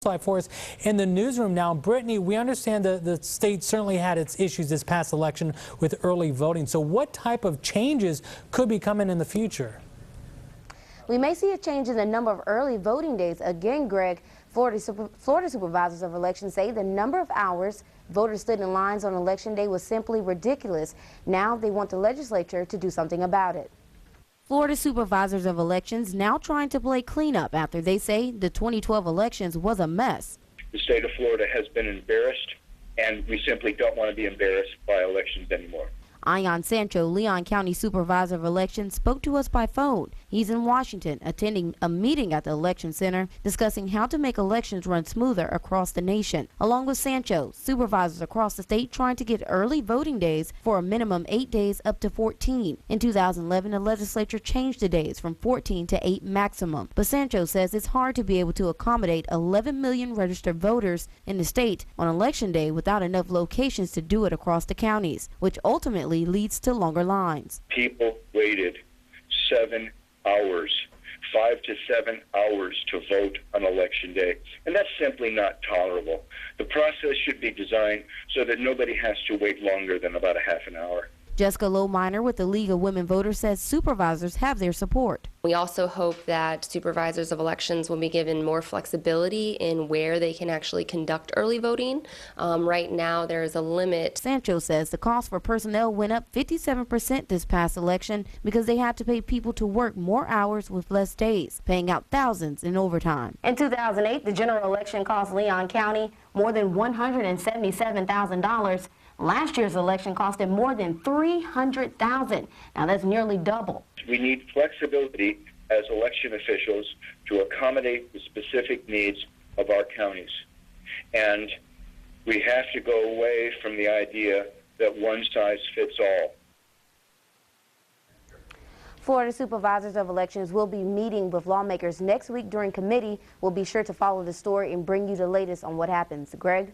For us in the newsroom now. Brittany, we understand the state certainly had its issues this past election with early voting. So what type of changes could be coming in the future? We may see a change in the number of early voting days. Again, Greg, Florida supervisors of elections say the number of hours voters stood in lines on election day was simply ridiculous. Now they want the legislature to do something about it. Florida supervisors of elections now trying to play cleanup after they say the 2012 elections was a mess. The state of Florida has been embarrassed, and we simply don't want to be embarrassed by elections anymore. Ion Sancho, Leon County Supervisor of Elections, spoke to us by phone. He's in Washington attending a meeting at the Election Center discussing how to make elections run smoother across the nation. Along with Sancho, supervisors across the state trying to get early voting days for a minimum 8 days up to 14. In 2011, the legislature changed the days from 14 to 8 maximum. But Sancho says it's hard to be able to accommodate 11 million registered voters in the state on Election Day without enough locations to do it across the counties, which ultimately leads to longer lines. People waited 7 hours, 5 to 7 hours to vote on Election Day, and that's simply not tolerable. The process should be designed so that nobody has to wait longer than about a half an hour. Jessica Lowminer with the League of Women Voters says supervisors have their support. We also hope that supervisors of elections will be given more flexibility in where they can actually conduct early voting. Right now there is a limit. Sancho says the cost for personnel went up 57% this past election because they had to pay people to work more hours with less days, paying out thousands in overtime. In 2008, the general election cost Leon County more than $177,000. Last year's election costed more than $300,000. Now that's nearly double. We need flexibility as election officials to accommodate the specific needs of our counties. And we have to go away from the idea that one size fits all. Florida supervisors of elections will be meeting with lawmakers next week during committee. We'll be sure to follow the story and bring you the latest on what happens. Greg?